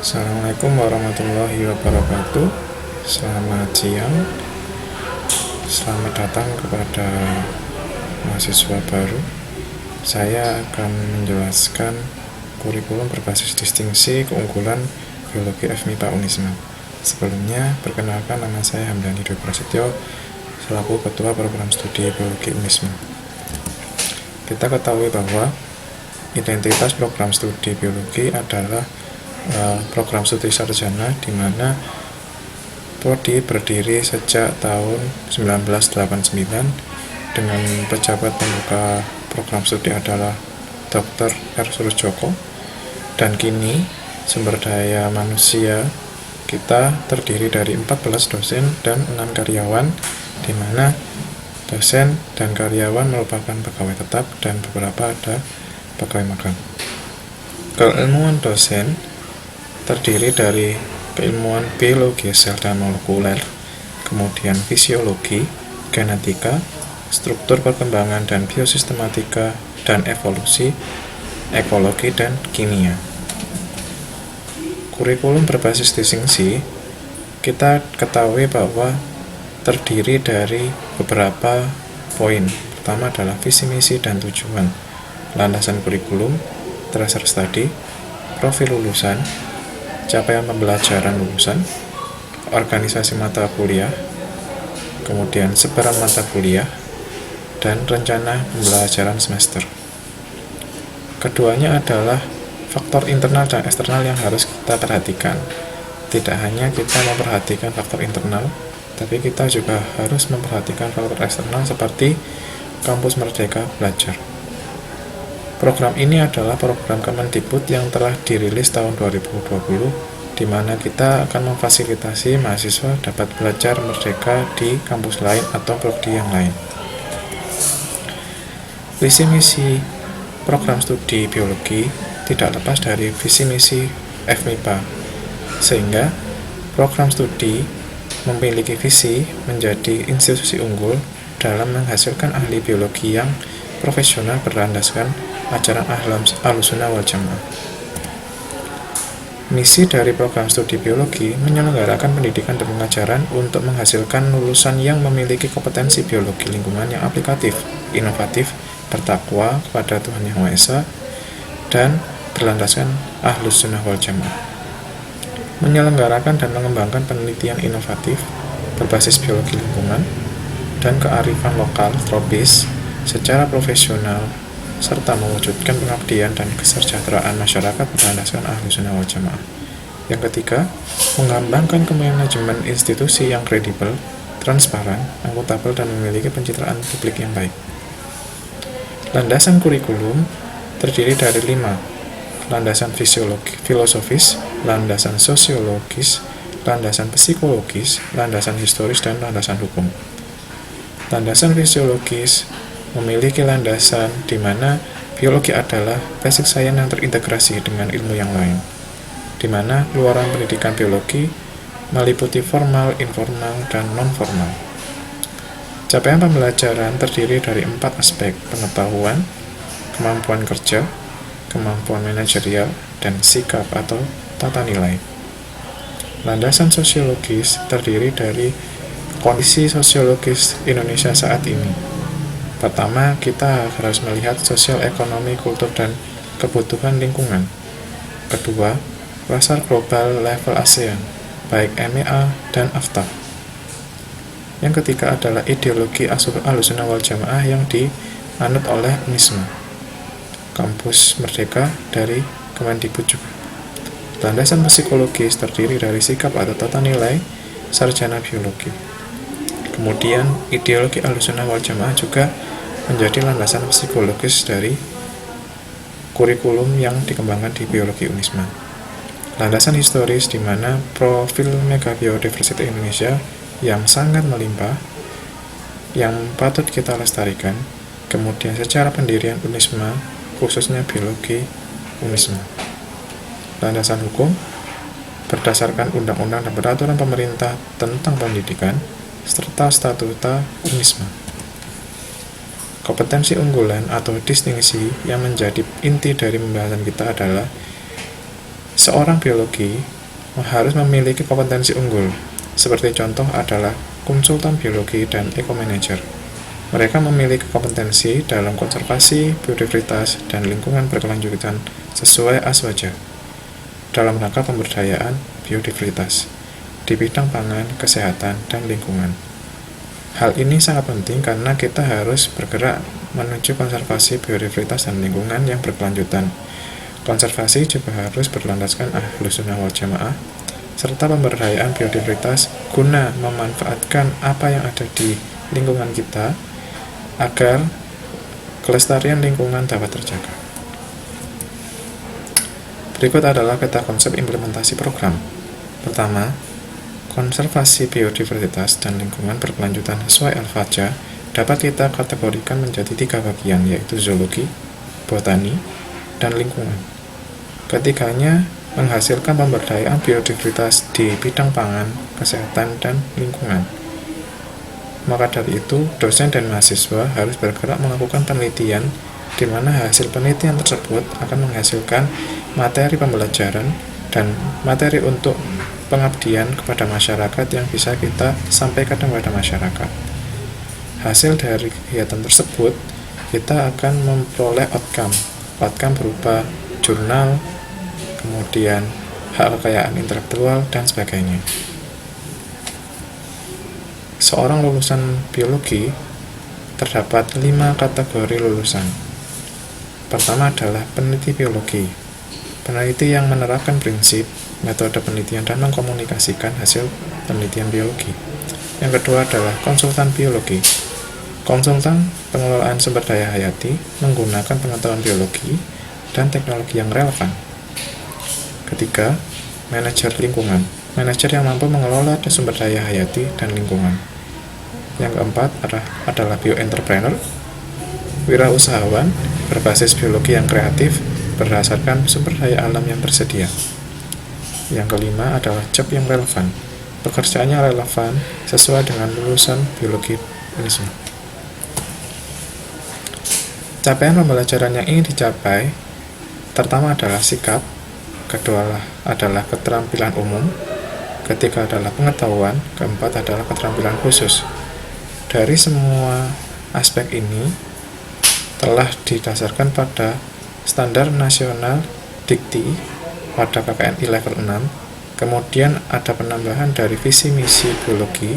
Assalamualaikum warahmatullahi wabarakatuh. Selamat siang. Selamat datang kepada mahasiswa baru. Saya akan menjelaskan kurikulum berbasis distingsi keunggulan biologi FMIPA Unisma. Sebelumnya, perkenalkan, nama saya Hamdani Dwi Prasetyo selaku Ketua Program Studi Biologi Unisma. Kita ketahui bahwa identitas program studi biologi adalah program studi sarjana di mana prodi berdiri sejak tahun 1989 dengan pejabat pembuka program studi adalah Dr. R. Surjoko, dan kini sumber daya manusia kita terdiri dari 14 dosen dan 6 karyawan, di mana dosen dan karyawan merupakan pegawai tetap dan beberapa ada pegawai magang. Keilmuan dosen terdiri dari keilmuan biologi sel dan molekuler, kemudian fisiologi, genetika, struktur perkembangan dan biosistematika, dan evolusi, ekologi, dan kimia. Kurikulum berbasis distingsi kita ketahui bahwa terdiri dari beberapa poin. Pertama adalah visi misi dan tujuan, landasan kurikulum, tracer study, profil lulusan, capaian pembelajaran lulusan, organisasi mata kuliah, kemudian sebaran mata kuliah, dan rencana pembelajaran semester. Keduanya adalah faktor internal dan eksternal yang harus kita perhatikan. Tidak hanya kita memperhatikan faktor internal, tapi kita juga harus memperhatikan faktor eksternal seperti Kampus Merdeka Belajar. Program ini adalah program Kemendikbud yang telah dirilis tahun 2020, di mana kita akan memfasilitasi mahasiswa dapat belajar merdeka di kampus lain atau prodi yang lain. Visi misi program studi biologi tidak lepas dari visi misi FMIPA, sehingga program studi memiliki visi menjadi institusi unggul dalam menghasilkan ahli biologi yang profesional berlandaskan ajaran Ahlussunnah wal Jamaah. Misi dari program studi biologi menyelenggarakan pendidikan dan pengajaran untuk menghasilkan lulusan yang memiliki kompetensi biologi lingkungan yang aplikatif, inovatif, bertakwa kepada Tuhan Yang Maha Esa, dan berlandaskan Ahlussunnah wal Jamaah. Menyelenggarakan dan mengembangkan penelitian inovatif berbasis biologi lingkungan dan kearifan lokal tropis secara profesional, serta mewujudkan pengabdian dan kesejahteraan masyarakat berlandaskan Ahlussunnah wal Jamaah. Yang ketiga, mengembangkan kemanajemen institusi yang kredibel, transparan, akuntabel, dan memiliki pencitraan publik yang baik. Landasan kurikulum terdiri dari 5: landasan filosofis, landasan sosiologis, landasan psikologis, landasan historis, dan landasan hukum. Landasan fisiologis memiliki landasan di mana biologi adalah basic science yang terintegrasi dengan ilmu yang lain, di mana luaran pendidikan biologi meliputi formal, informal, dan non-formal. Capaian pembelajaran terdiri dari 4 aspek: pengetahuan, kemampuan kerja, kemampuan manajerial, dan sikap atau tata nilai. Landasan sosiologis terdiri dari kondisi sosiologis Indonesia saat ini. Pertama, kita harus melihat sosial, ekonomi, kultur, dan kebutuhan lingkungan. Kedua, pasar global level ASEAN, baik MEA dan AFTA. Yang ketiga adalah ideologi Ahlussunnah wal Jamaah yang dianut oleh Unisma, Kampus Merdeka dari Kemendikbud juga. Landasan psikologis terdiri dari sikap atau tata nilai sarjana biologi. Kemudian, ideologi Ahlussunnah wal Jamaah juga menjadi landasan psikologis dari kurikulum yang dikembangkan di biologi Unisma. Landasan historis di mana profil megabiodiversitas Indonesia yang sangat melimpah, yang patut kita lestarikan. Kemudian secara pendirian Unisma, khususnya biologi Unisma. Landasan hukum berdasarkan undang-undang dan peraturan pemerintah tentang pendidikan, serta statuta Unisma. Kompetensi unggulan atau distingsi yang menjadi inti dari pembahasan kita adalah Seorang biologi harus memiliki kompetensi unggul, seperti contoh adalah konsultan biologi dan eco-manager. Mereka memiliki kompetensi dalam konservasi, biodiversitas, dan lingkungan berkelanjutan sesuai ASWAJA dalam rangka pemberdayaan biodiversitas di bidang pangan, kesehatan, dan lingkungan. Hal ini sangat penting karena kita harus bergerak menuju konservasi biodiversitas dan lingkungan yang berkelanjutan. Konservasi juga harus berlandaskan Ahlus Sunnah wal Jamaah serta pemberdayaan biodiversitas guna memanfaatkan apa yang ada di lingkungan kita agar kelestarian lingkungan dapat terjaga. Berikut adalah peta konsep implementasi program. Pertama, konservasi biodiversitas dan lingkungan berkelanjutan sesuai Al-Fajr dapat kita kategorikan menjadi 3 bagian, yaitu zoologi, botani, dan lingkungan. Ketiganya menghasilkan pemberdayaan biodiversitas di bidang pangan, kesehatan, dan lingkungan. Maka dari itu, dosen dan mahasiswa harus bergerak melakukan penelitian di mana hasil penelitian tersebut akan menghasilkan materi pembelajaran dan materi untuk pengabdian kepada masyarakat yang bisa kita sampaikan kepada masyarakat. Hasil dari kegiatan tersebut, kita akan memperoleh outcome berupa jurnal, kemudian hak kekayaan intelektual, dan sebagainya. Seorang lulusan biologi terdapat 5 kategori lulusan. Pertama adalah peneliti biologi. Peneliti yang menerapkan prinsip, metode penelitian, dan mengkomunikasikan hasil penelitian biologi. Yang kedua adalah konsultan biologi. Konsultan pengelolaan sumber daya hayati menggunakan pengetahuan biologi dan teknologi yang relevan. Ketiga, manajer lingkungan. Manajer yang mampu mengelola sumber daya hayati dan lingkungan. Yang keempat adalah bioentrepreneur, wirausahawan berbasis biologi yang kreatif berdasarkan sumber daya alam yang tersedia. Yang kelima adalah job yang relevan. Pekerjaannya relevan sesuai dengan lulusan biologi UNISMA. Capaian pembelajaran yang ingin dicapai pertama adalah sikap, kedua adalah keterampilan umum, ketiga adalah pengetahuan, keempat adalah keterampilan khusus. Dari semua aspek ini telah didasarkan pada standar nasional dikti pada KKNI level 6, kemudian ada penambahan dari visi misi biologi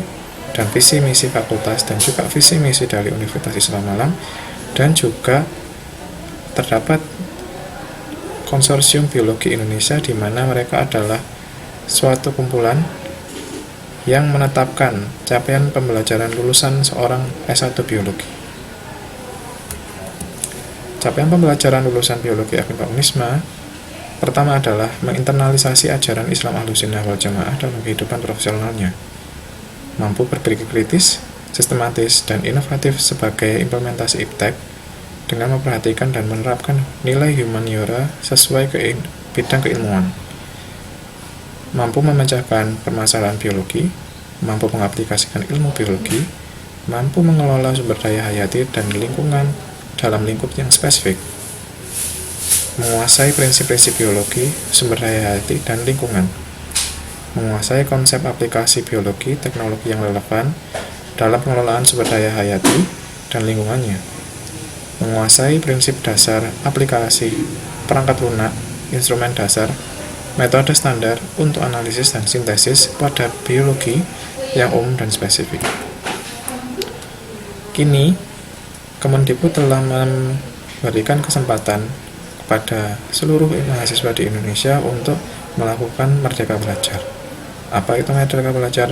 dan visi misi fakultas dan juga visi misi dari Universitas Islam Malang, dan juga terdapat Konsorsium Biologi Indonesia di mana mereka adalah suatu kumpulan yang menetapkan capaian pembelajaran lulusan seorang S1 biologi. Capaian pembelajaran lulusan biologi FMIPA UNISMA pertama adalah menginternalisasi ajaran Islam Ahlus Sunnah wal Jamaah dalam kehidupan profesionalnya, mampu berpikir kritis, sistematis, dan inovatif sebagai implementasi iptek dengan memperhatikan dan menerapkan nilai humaniora sesuai bidang keilmuan, mampu memecahkan permasalahan biologi, mampu mengaplikasikan ilmu biologi, mampu mengelola sumber daya hayati dan lingkungan dalam lingkup yang spesifik, menguasai prinsip-prinsip biologi, sumber daya hayati, dan lingkungan, menguasai konsep aplikasi biologi, teknologi yang relevan dalam pengelolaan sumber daya hayati dan lingkungannya, menguasai prinsip dasar aplikasi perangkat lunak, instrumen dasar, metode standar untuk analisis dan sintesis pada biologi yang umum dan spesifik. Kini, Kemendikbud telah memberikan kesempatan kepada seluruh mahasiswa di Indonesia untuk melakukan Merdeka Belajar. Apa itu Merdeka Belajar?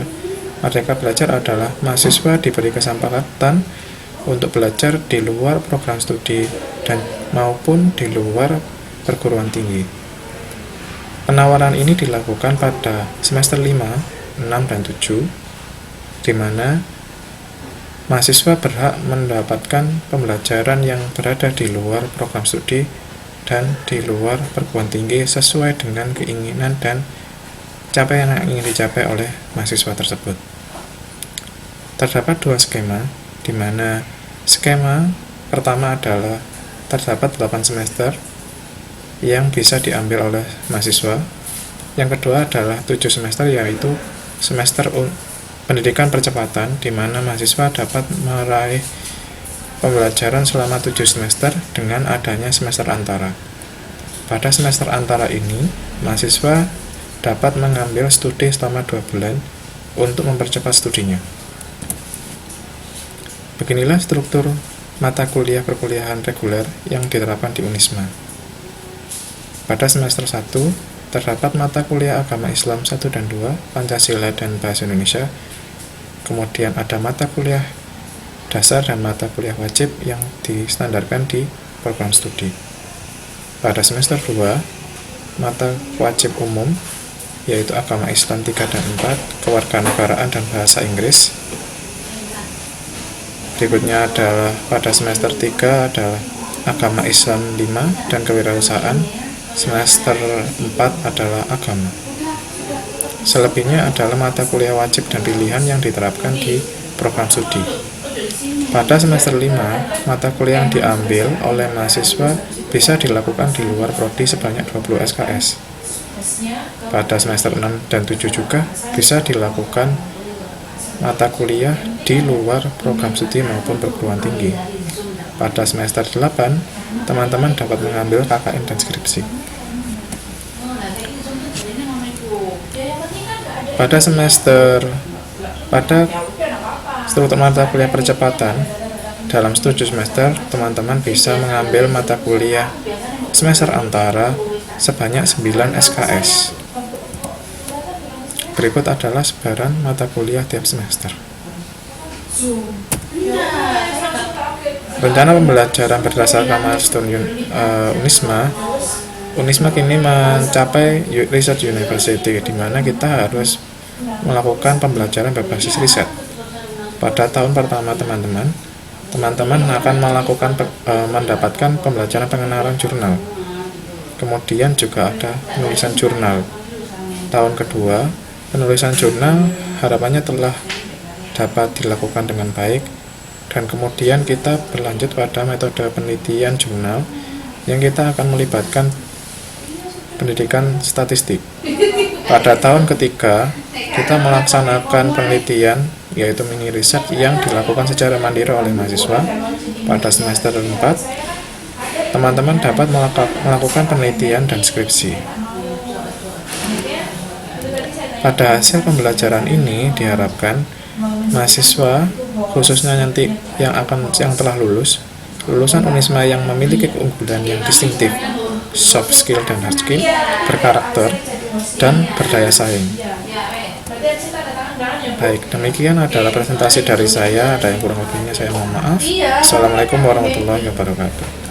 Merdeka Belajar adalah mahasiswa diberi kesempatan untuk belajar di luar program studi dan maupun di luar perguruan tinggi. Penawaran ini dilakukan pada semester 5, 6, dan 7, di mana mahasiswa berhak mendapatkan pembelajaran yang berada di luar program studi dan di luar perguruan tinggi sesuai dengan keinginan dan capaian yang ingin dicapai oleh mahasiswa tersebut. Terdapat 2 skema, di mana skema pertama adalah terdapat 8 semester yang bisa diambil oleh mahasiswa Yang kedua adalah 7 semester, yaitu semester pendidikan percepatan, di mana mahasiswa dapat meraih pembelajaran selama 7 semester dengan adanya semester antara. Pada semester antara ini, mahasiswa dapat mengambil studi selama 2 bulan untuk mempercepat studinya. Beginilah struktur mata kuliah perkuliahan reguler yang diterapkan di Unisma. Pada semester 1, terdapat mata kuliah agama Islam 1 dan 2, Pancasila dan Bahasa Indonesia. Kemudian ada mata kuliah dasar dan mata kuliah wajib yang distandarkan di program studi. Pada semester 2, mata wajib umum, yaitu agama Islam 3 dan 4, kewarganegaraan dan bahasa Inggris. Berikutnya adalah pada semester 3 adalah agama Islam 5 dan kewirausahaan. Semester 4 adalah agama. Selebihnya adalah mata kuliah wajib dan pilihan yang diterapkan di program studi. Pada semester 5, mata kuliah yang diambil oleh mahasiswa bisa dilakukan di luar prodi sebanyak 20 SKS. Pada semester 6 dan 7 juga bisa dilakukan mata kuliah di luar program studi maupun perguruan tinggi. Pada semester 8, teman-teman dapat mengambil KKN dan skripsi. Pada struktur mata kuliah percepatan, dalam 7 semester, teman-teman bisa mengambil mata kuliah semester antara sebanyak 9 SKS. Berikut adalah sebaran mata kuliah tiap semester. Rencana pembelajaran berdasarkan milestone Unisma kini mencapai Research University, di mana kita harus melakukan pembelajaran berbasis riset. Pada tahun pertama teman-teman akan mendapatkan pembelajaran pengenalan jurnal. Kemudian juga ada penulisan jurnal. Tahun kedua, penulisan jurnal harapannya telah dapat dilakukan dengan baik, dan kemudian kita berlanjut pada metode penelitian jurnal yang kita akan melibatkan pendidikan statistik. Pada tahun ketiga, kita melaksanakan penelitian, yaitu mini riset yang dilakukan secara mandiri oleh mahasiswa. Pada semester 4, teman-teman dapat melakukan penelitian dan skripsi. Pada hasil pembelajaran ini diharapkan mahasiswa, khususnya nanti yang telah lulusan Unisma yang memiliki keunggulan yang distintif, soft skill dan hard skill, berkarakter, dan berdaya saing. Baik, demikian adalah presentasi dari saya. Ada yang kurang lebihnya saya mohon maaf. Assalamualaikum warahmatullahi wabarakatuh.